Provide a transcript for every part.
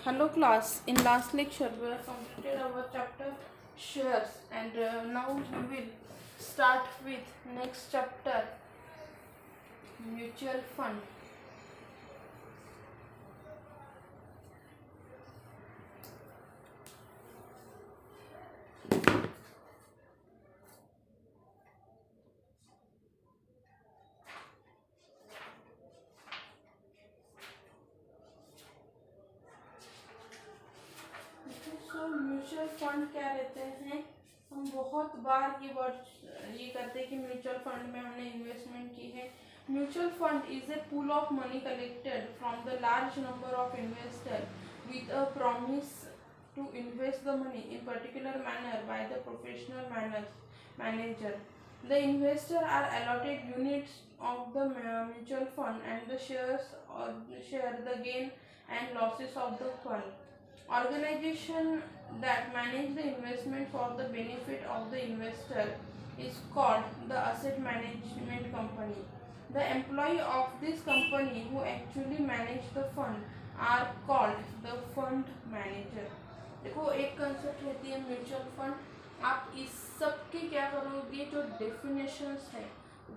Hello class, in last lecture we have completed our chapter shares and now we will start with next chapter mutual fund. So mutual fund क्या रहते हैं, हम बहुत बार ये word ये करते हैं कि म्यूचुअल फंड में हमने इन्वेस्टमेंट की है. Mutual fund is a pool of money collected from the large number of investor with a promise to invest the money in particular manner by the professional manager. The investor are allotted units of the mutual fund and the shares or share the gain and losses of the fund. Organization that manage the investment for the benefit of the investor is called the asset management company. The employee of this company who actually manage the fund are called the fund manager. देखो एक concept रहती है mutual fund. आप इस सब के क्या करोगे, जो डेफिनेशंस है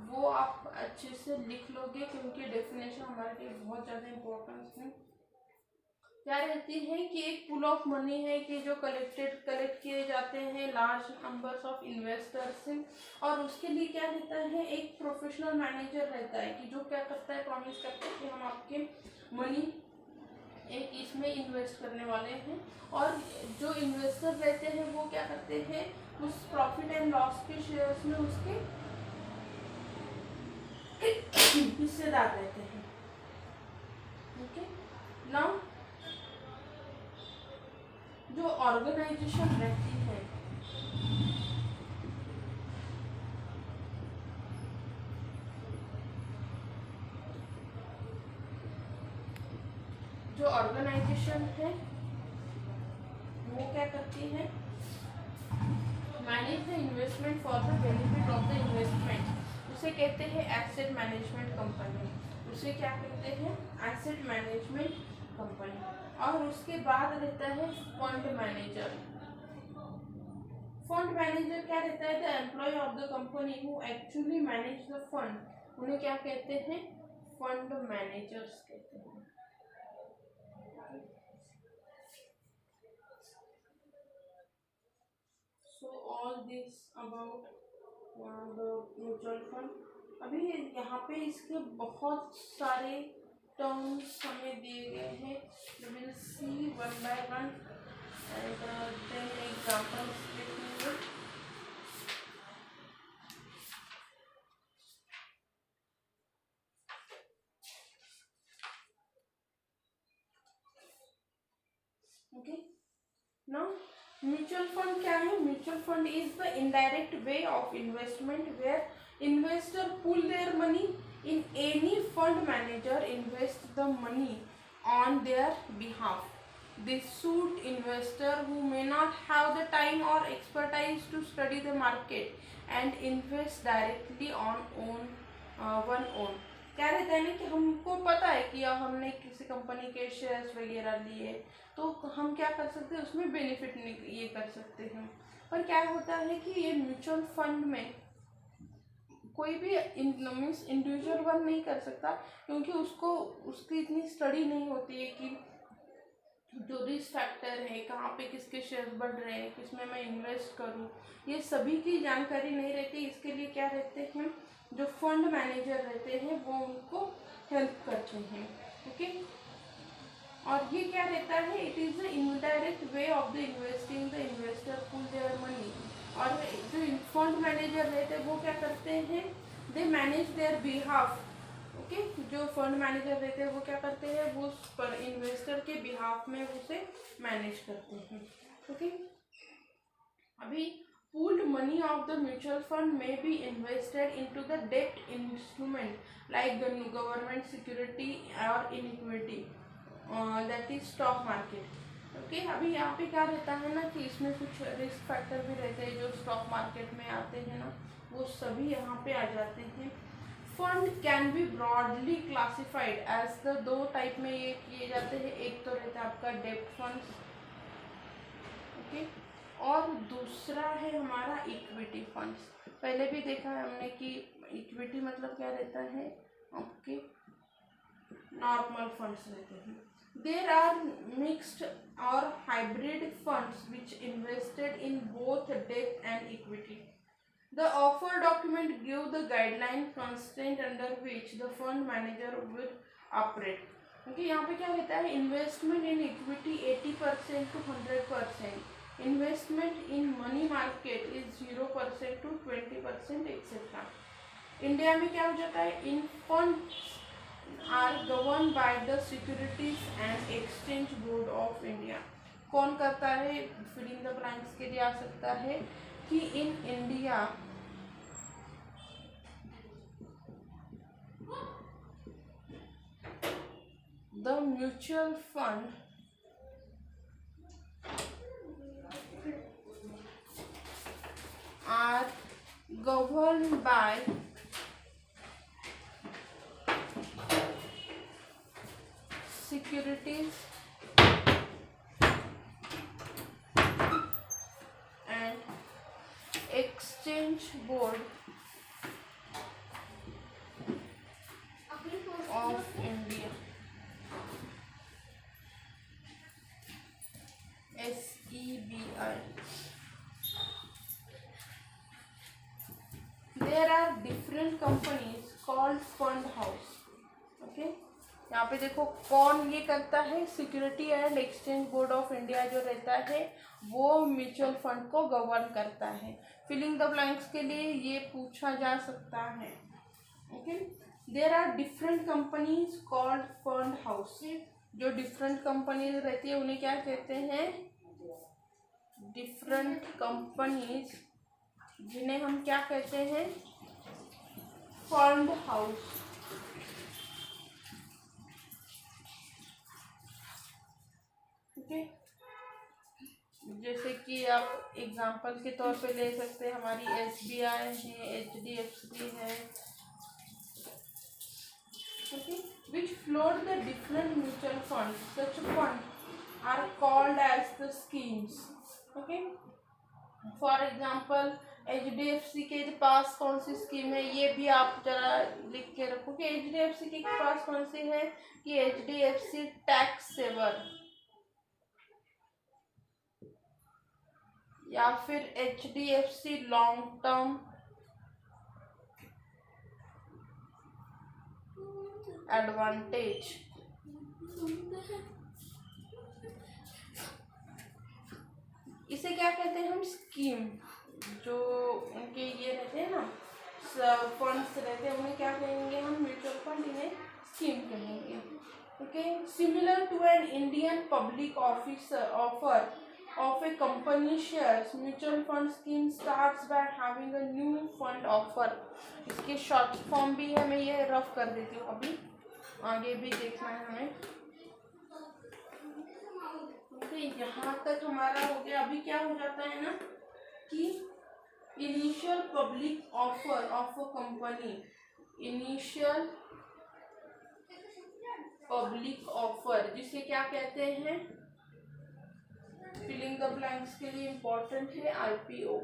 वो आप अच्छे से लिख लोगे क्योंकि डेफिनेशन हमारे लिए बहुत ज़्यादा इम्पोर्टेंट है. क्या रहती है कि एक पूल ऑफ मनी है कि जो कलेक्ट किए जाते हैं लार्ज नंबर्स ऑफ इन्वेस्टर्स से, और उसके लिए क्या रहता है, एक प्रोफेशनल मैनेजर रहता है कि जो क्या करता है, प्रॉमिस करता है कि हम आपके मनी एक इसमें इन्वेस्ट करने वाले हैं. और जो इन्वेस्टर रहते हैं वो क्या करते हैं, उस प्रॉफिट एंड लॉस के शेयर्स में उसके हिस्सेदार रहते हैं. ओके, नाउ जो ऑर्गेनाइजेशन रहती है है वो क्या करती है, manage the investment for the benefit of the investment. उसे कहते हैं एसेट मैनेजमेंट कंपनी. उसे क्या कहते हैं, एसेट मैनेजमेंट कंपनी. और उसके बाद रहता है फंड मैनेजर. फंड मैनेजर क्या रहता है, the employ of the company who actually manage the fund. उन्हें क्या कहते हैं, फंड मैनेजर्स कहते हैं. So all this about the mutual fund. अभी यहाँ पे इसके बहुत सारे टर्म्स हमें दिए गए हैं. We will see one by one and then examples लिखेंगे. Okay. Now म्यूचुअल फंड क्या है, mutual fund is the indirect way of investment where investor pool their money in any fund manager invest the money on their behalf. This suit investor who may not have the time or expertise to study the market and invest directly on one own. क्या रहता है ना कि हमको पता है कि अब हमने किसी कंपनी के शेयर्स वगैरह लिए तो हम क्या कर सकते हैं, उसमें बेनिफिट ये कर सकते हैं. पर क्या होता है कि ये म्यूचुअल फंड में कोई भी मीन्स इंडिविजुअल वन नहीं कर सकता क्योंकि उसको उसकी इतनी स्टडी नहीं होती है कि जो रिस्क फैक्टर है, कहाँ पे किसके शेयर बढ़ रहे हैं, किसमें मैं इन्वेस्ट करूँ, ये सभी की जानकारी नहीं रहती. इसके लिए क्या रहते हैं, जो फंड मैनेजर रहते हैं वो उनको हेल्प करते हैं. ओके, और ये क्या रहता है, it is the indirect way of the investing the investor pool their money. और जो फंड मैनेजर रहते हैं वो क्या करते हैं, they manage their behalf. Okay, जो फंड मैनेजर रहते हैं वो क्या करते हैं, वो पर इन्वेस्टर के बिहाफ में उसे मैनेज करते हैं. ओके, अभी pooled money of the mutual fund may be invested into the debt instrument like government security or in equity, that is stock market. Okay, अभी यहाँ पे क्या रहता है ना कि इसमें कुछ रिस्क फैक्टर भी रहते हैं जो स्टॉक मार्केट में आते हैं ना, वो सभी यहाँ पे आ जाते हैं. Fund can be broadly classified as the, दो टाइप में ये किए जाते हैं, एक तो रहता है आपका डेब्ट फंड्स, ओके, और दूसरा है हमारा इक्विटी फंड्स। पहले भी देखा है हमने कि इक्विटी मतलब क्या रहता है, आपके नॉर्मल फंड्स रहते हैं। देयर आर मिक्स्ड और hybrid funds which invested in both डेब्ट and equity. The offer document give the guideline constraint under which the fund manager will operate. क्योंकि यहाँ पे क्या रहता है, investment in equity 80% to 100%, investment in money market is 0% to 20% etcetera. India में क्या हो जाता है, इन funds are govern by the securities and exchange board of India. कौन करता है, फिलिंग द ब्लैंक्स के लिए आ सकता है कि in India the mutual fund are govern by securities exchange board of India, SEBI। There are different companies called fund house, okay. यहाँ पे देखो कौन ये करता है, security and exchange board of India जो रहता है वो म्यूचुअल फंड को गवर्न करता है। फिलिंग द ब्लैंक्स के लिए ये पूछा जा सकता है, okay. There are different companies called fund house. जो डिफरेंट कंपनीज रहती है उन्हें क्या कहते हैं, डिफरेंट कंपनीज, जिन्हें हम क्या कहते हैं, फंड हाउस, ओके। जैसे कि आप एग्जांपल के तौर पे ले सकते हैं, हमारी SBI है, HDFC है, okay, which float the different mutual funds. Such funds are called as the schemes, okay. For example, HDFC के पास कौन सी स्कीम है, ये भी आप जरा लिख के रखो कि HDFC के पास कौन सी है, कि HDFC टैक्स सेवर, या फिर HDFC लॉन्ग टर्म एडवांटेज। इसे क्या कहते हैं हम, स्कीम। जो उनके ये रहते हैं ना, फंड्स रहते हैं, उन्हें क्या कहेंगे हम, म्यूचुअल फंड, इन्हें स्कीम कहेंगे, okay. Similar to an Indian public officer offer of a company shares, mutual fund scheme starts by having a new fund offer। इसके शॉर्ट फॉर्म भी है, मैं ये रफ कर देती हूँ, अभी आगे भी देखना है हमें, ओके। यहाँ तक हमारा हो गया। अभी क्या हो जाता है ना कि initial public offer of a company, initial public offer, जिसे क्या कहते हैं, फिलिंग द ब्लैंक्स के लिए इम्पोर्टेंट है IPO,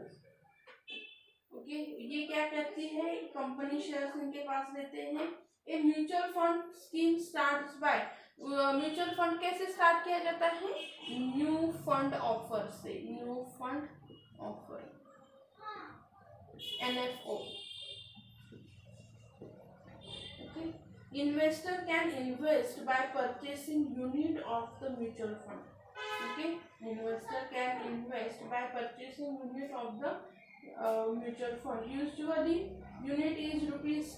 ओके। ये क्या कहती है, कंपनी शेयर्स इनके पास रहते हैं। A mutual fund scheme starts by, mutual fund कैसे स्टार्ट किया जाता है, न्यू फंड ऑफर से, new fund offer, NFO, okay. Investor can invest by purchasing unit of the mutual fund, okay. Investor can invest by purchasing unit of the mutual fund. Usually unit is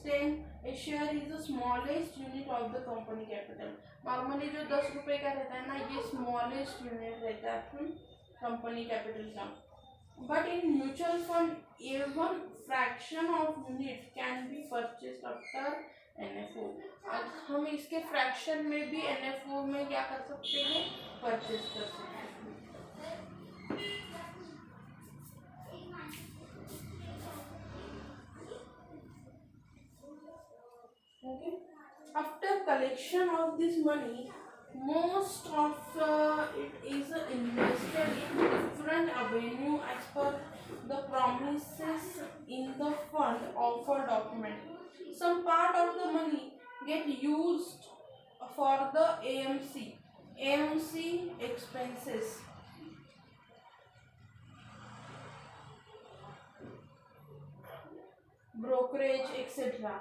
₹10. A share is the smallest unit of the company capital. Normally जो 10 रुपए का रहता है ना, ये smallest unit रहता है company capital का। But in mutual fund, even fraction of unit can be purchased after NFO। अब हम इसके फ्रैक्शन में भी NFO में क्या कर सकते हैं, परचेज कर सकते हैं। collection of this money, most of it is invested in different avenue as per the promises in the fund offer document. Some part of the money get used for the AMC expenses, brokerage, etc.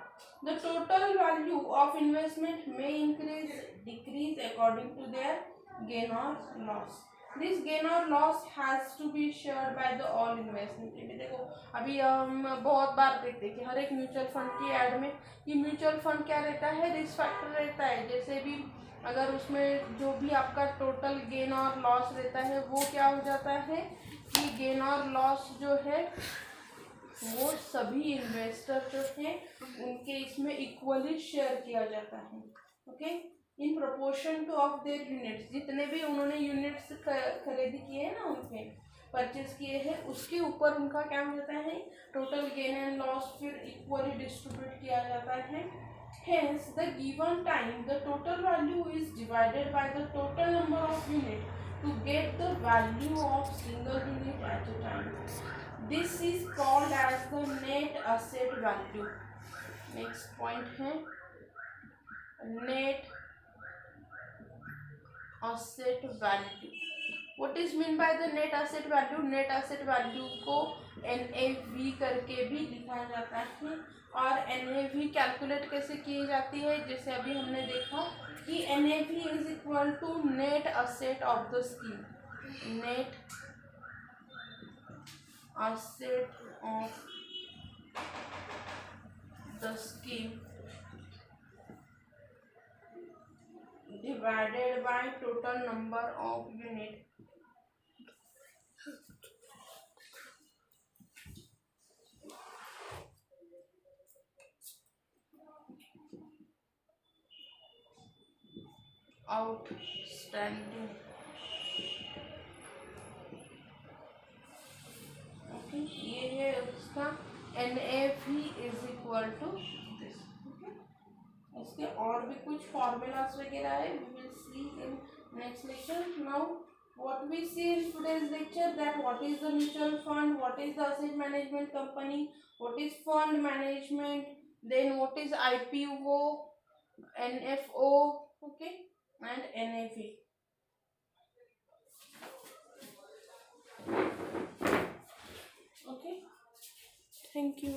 The total value of investment may increase, decrease according to their gain or loss. This gain or loss has to be shared by the all investment. देखो अभी हम बहुत बार देखते हैं कि हर एक mutual fund की add में ये म्यूचुअल फंड क्या रहता है, रिस्क फैक्टर रहता है। जैसे भी अगर उसमें जो भी आपका टोटल गेन और लॉस रहता है वो क्या हो जाता है कि गेन और लॉस जो है वो सभी इन्वेस्टर जो हैं उनके इसमें इक्वली शेयर किया जाता है। Okay, in proportion two of their units, जितने भी उन्होंने यूनिट्स खरीदी किए हैं ना, उनके परचेज किए हैं, उसके ऊपर उनका क्या हो जाता है, टोटल गेन एंड लॉस फिर इक्वली डिस्ट्रीब्यूट किया जाता है। Hence the given time the total value is divided by the total number of unit to get the value of single unit at a time. This is called as the net asset value. Next point है net asset value. What is mean by the net asset value? Net asset value को NAV करके भी लिखा जाता है। और NAV calculate कैसे की जाती है, जैसे अभी हमने देखा कि NAV is equal to net asset of the scheme. Net asset of the scheme divided by total number of unit. Outstanding. Okay, ये है उसका NAV is equal to this. Okay, इसके और भी कुछ फॉर्मूलाज वगैरह है, we will see in next lecture. Now what we see in today's lecture, that what is the mutual fund, what is the asset management company, what is fund management, then what is IPO, NFO, okay, and NAV. Okay, thank you.